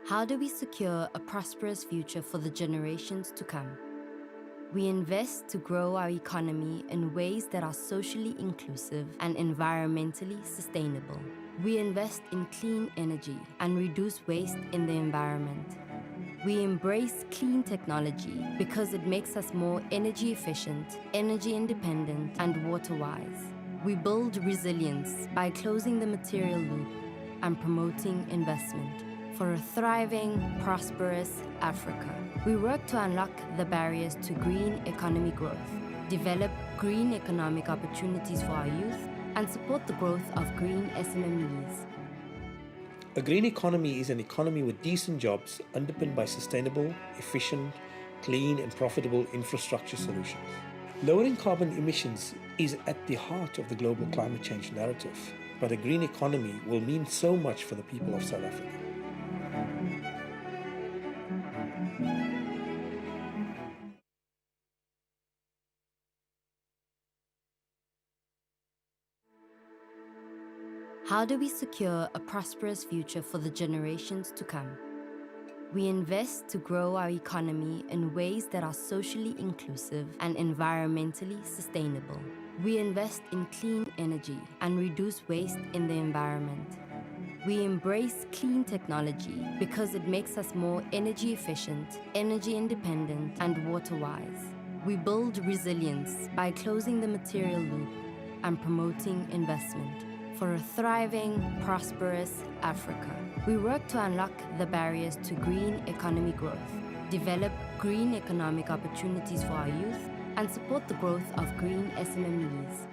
How do we secure a prosperous future for the generations to come? We invest to grow our economy in ways that are socially inclusive and environmentally sustainable. We invest in clean energy and reduce waste in the environment. We embrace clean technology because it makes us more energy efficient, energy independent, and water wise. We build resilience by closing the material loop and promoting investment for a thriving, prosperous Africa. We work to unlock the barriers to green economy growth, develop green economic opportunities for our youth, and support the growth of green SMMEs. A green economy is an economy with decent jobs underpinned by sustainable, efficient, clean and profitable infrastructure solutions. Lowering carbon emissions is at the heart of the global climate change narrative, but a green economy will mean so much for the people of South Africa. How do we secure a prosperous future for the generations to come? We invest to grow our economy in ways that are socially inclusive and environmentally sustainable. We invest in clean energy and reduce waste in the environment. We embrace clean technology because it makes us more energy efficient, energy independent, and water wise. We build resilience by closing the material loop and promoting investment for a thriving, prosperous Africa. We work to unlock the barriers to green economy growth, develop green economic opportunities for our youth, and support the growth of green SMMEs.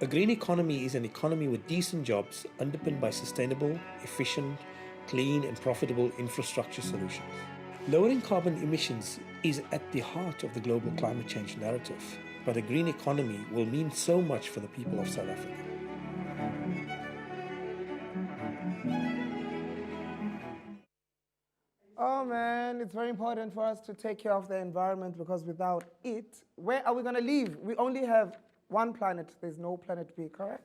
A green economy is an economy with decent jobs underpinned by sustainable, efficient, clean and profitable infrastructure solutions. Lowering carbon emissions is at the heart of the global climate change narrative, but a green economy will mean so much for the people of South Africa. Oh man, it's very important for us to take care of the environment because without it, where are we going to live? We only have one planet. There's no planet B, correct?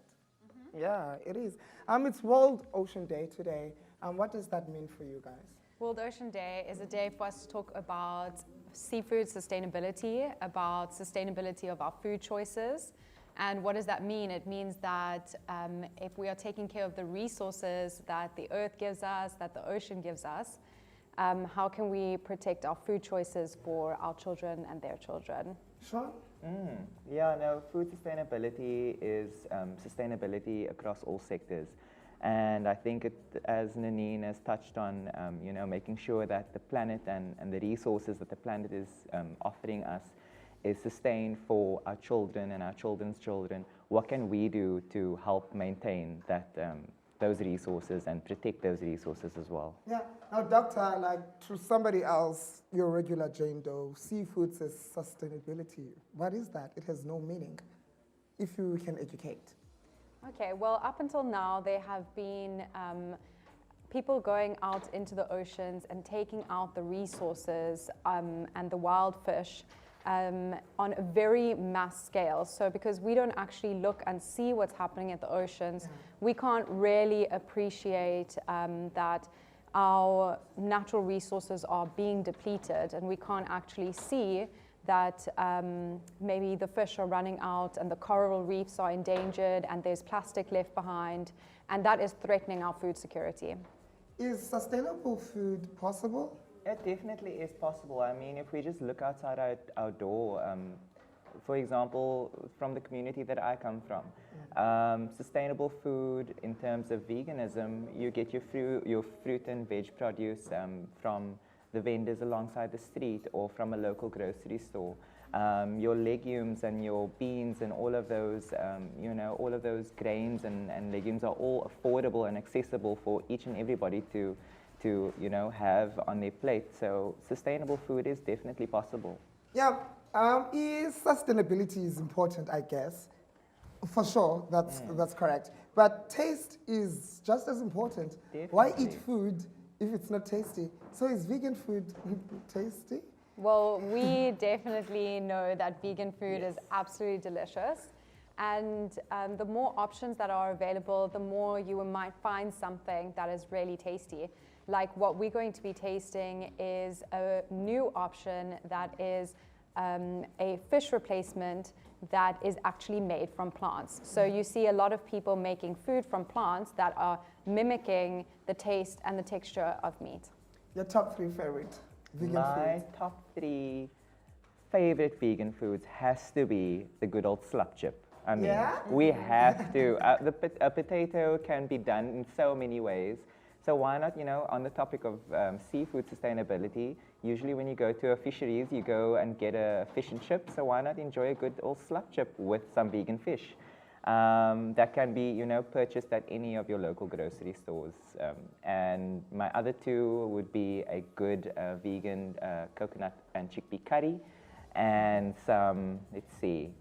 Mm-hmm. Yeah, it is. It's World Ocean Day today. What does that mean for you guys? World Ocean Day is a day for us to talk about seafood sustainability, about sustainability of our food choices. And what does that mean? It means that if we are taking care of the resources that the earth gives us, that the ocean gives us, how can we protect our food choices for our children and their children? Shaun? Yeah, no, food sustainability is sustainability across all sectors. And I think, as Nanine has touched on, making sure that the planet and the resources that the planet is offering us is sustained for our children and our children's children. What can we do to help maintain that those resources and protect those resources as well? Yeah. Now, Doctor, to somebody else, your regular Jane Doe, seafood says sustainability. What is that? It has no meaning. If you can educate. Okay, well, up until now, there have been people going out into the oceans and taking out the resources and the wild fish on a very mass scale. So because we don't actually look and see what's happening at the oceans, we can't really appreciate that our natural resources are being depleted, and we can't actually see that maybe the fish are running out and the coral reefs are endangered and there's plastic left behind, and that is threatening our food security. Is sustainable food possible? It definitely is possible. I mean, if we just look outside our door, for example, from the community that I come from, sustainable food in terms of veganism, you get your fruit and veg produce from the vendors alongside the street or from a local grocery store. Your legumes and your beans and all of those, all of those grains and legumes are all affordable and accessible for each and everybody to have on their plate. So sustainable food is definitely possible. Yeah, sustainability is important, I guess. For sure, that's correct. But taste is just as important. Definitely. Why eat food if it's not tasty? So is vegan food tasty? Well, we definitely know that vegan food is absolutely delicious. And the more options that are available, the more you might find something that is really tasty. Like what we're going to be tasting is a new option that is a fish replacement that is actually made from plants. So you see a lot of people making food from plants that are mimicking the taste and the texture of meat. Your top 3 favorite vegan My foods? top 3 favorite vegan foods has to be the good old slop chip. I mean, Yeah? we have to. A potato can be done in so many ways. So why not, on the topic of seafood sustainability, usually when you go to a fisheries, you go and get a fish and chip. So why not enjoy a good old slop chip with some vegan fish? That can be, purchased at any of your local grocery stores. And my other 2 would be a good vegan coconut and chickpea curry, and some, let's see.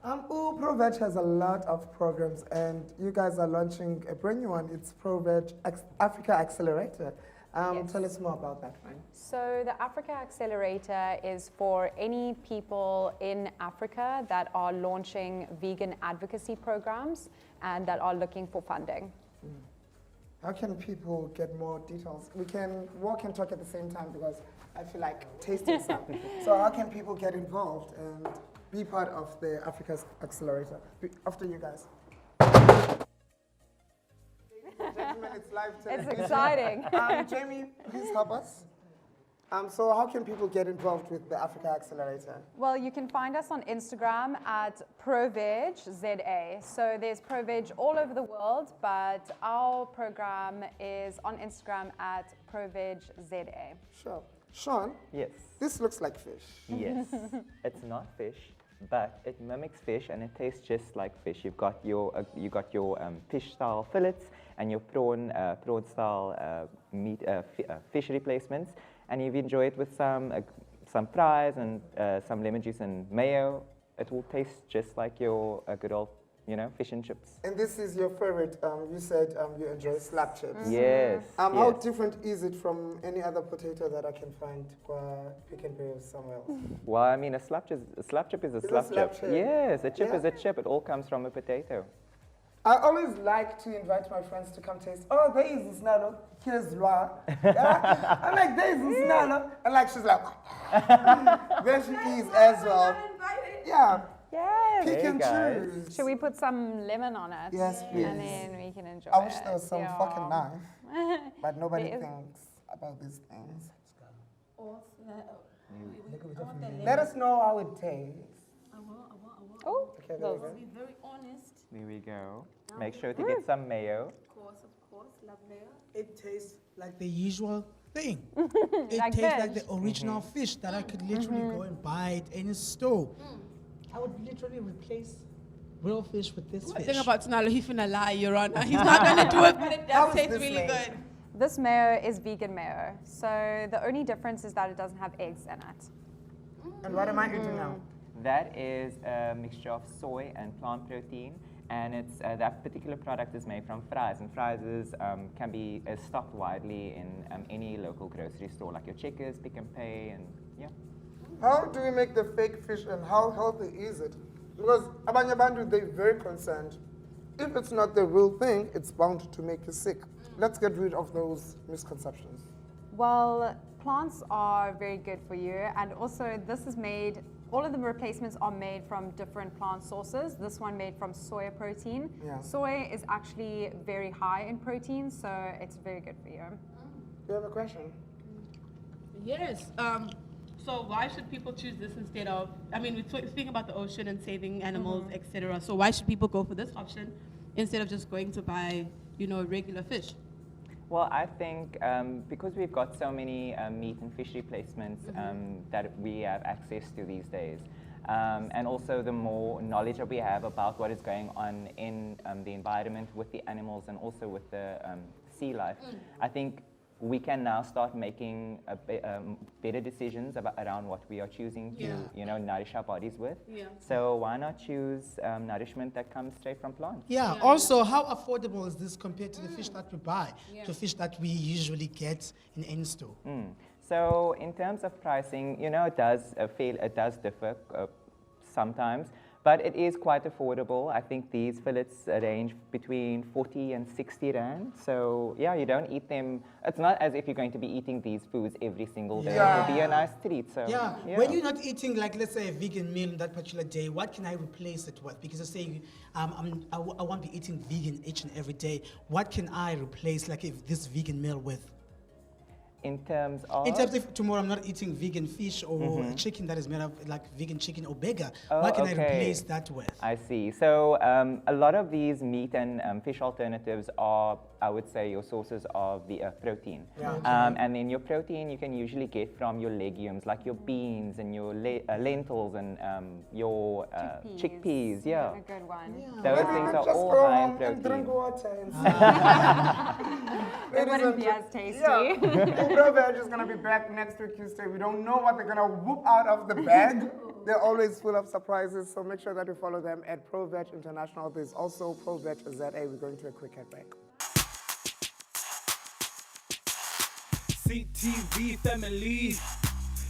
ProVeg has a lot of programs, and you guys are launching a brand new one. It's ProVeg Africa Accelerator. Yes. Tell us more about that, right? So the Africa Accelerator is for any people in Africa that are launching vegan advocacy programs and that are looking for funding. How can people get more details? We can walk and talk at the same time because I feel like tasting something. So how can people get involved and be part of the Africa Accelerator? After you guys. Ladies and gentlemen, it's live television. It's exciting. Jamie, please help us. So how can people get involved with the Africa Accelerator? Well, you can find us on Instagram at ProVeg ZA. So there's ProVeg all over the world, but our program is on Instagram at ProVeg ZA. Sure. Shaun, Yes. this looks like fish. Yes. It's not fish, but it mimics fish and it tastes just like fish. You've got your fish style fillets and your prawn style meat fish replacements, and you've enjoyed it with some fries and some lemon juice and mayo. It will taste just like your good old fish and chips. And this is your favorite. You said you enjoy slap chips. Yes. How yes. different is it from any other potato that I can find Pick and Pay or somewhere else? Well, I mean, a slap chip is a slap chip. slap chip. Yes, a chip Yeah. is a chip. It all comes from a potato. I always like to invite my friends to come taste. Oh, there is this nalo. Here's Lwa. Yeah? I'm like, there is this nalo. And like, she's like, there she is as well. Yeah. Yes. Pick Hey, and guys. choose. Should we put some lemon on it? Yes, please. And then we can enjoy I wish it. there was some Yeah. fucking knife, but nobody There is- thinks about these things. Or Let us know how it tastes. Oh, Okay, there we go. be very honest. There we go. Make sure to get some mayo. Of course, love layer. It tastes like the usual thing. It Like tastes like fish. the original fish that I could literally go and buy at any store. I would literally replace real fish with this The fish. thing about Tunalo, he's finna lie, Your Honor. He's not gonna do it, but it How does is taste this really made? good. this mayo is vegan mayo. So the only difference is that it doesn't have eggs in it. And what am I eating now? That is a mixture of soy and plant protein, and it's that particular product is made from fries, and fries can be stocked widely in any local grocery store, like your Checkers, Pick and Pay, and yeah. How do we make the fake fish and how healthy is it? Because Abanya Bandu, they're very concerned. If it's not the real thing, it's bound to make you sick. Let's get rid of those misconceptions. Well, plants are very good for you, and also this is made, all of the replacements are made from different plant sources. This one made from soy protein. Yeah. Soy is actually very high in protein, so it's very good for you. You have a question? Yes. So why should people choose this instead of? I mean, we're speaking about the ocean and saving animals, etc. So why should people go for this option instead of just going to buy, regular fish? Well, I think because we've got so many meat and fish replacements that we have access to these days, and also the more knowledge that we have about what is going on in the environment with the animals and also with the sea life, I think we can now start making better decisions around what we are choosing to, nourish our bodies with. Yeah. So why not choose nourishment that comes straight from plants? Yeah, also, how affordable is this compared to the fish that we buy, to fish that we usually get in any store? So in terms of pricing, it does differ sometimes, But it is quite affordable. I think these fillets range between 40 and 60 rand. So yeah, you don't eat them. It's not as if you're going to be eating these foods every single day. Yeah. It'll be a nice treat. So Yeah. When you're not eating, like, let's say, a vegan meal on that particular day, what can I replace it with? Because I say I won't be eating vegan each and every day. What can I replace, like, if this vegan meal with? in terms of? In terms of tomorrow, I'm not eating vegan fish or chicken that is made of like vegan chicken or burger. What can I replace that with? I see. So a lot of these meat and fish alternatives are, I would say, your sources of the protein. Yeah. And then your protein you can usually get from your legumes, like your beans and your lentils and your chickpeas. Yeah. A good one. Yeah. Those Maybe things we are just all go high in home and drink protein. water and It wouldn't be as tasty. Yeah. ProVeg is going to be back next week Tuesday. We don't know what they're going to whoop out of the bag. They're always full of surprises, so make sure that you follow them at ProVeg International. There's also ProVeg ZA. We're going to a quick ad break. CTV family.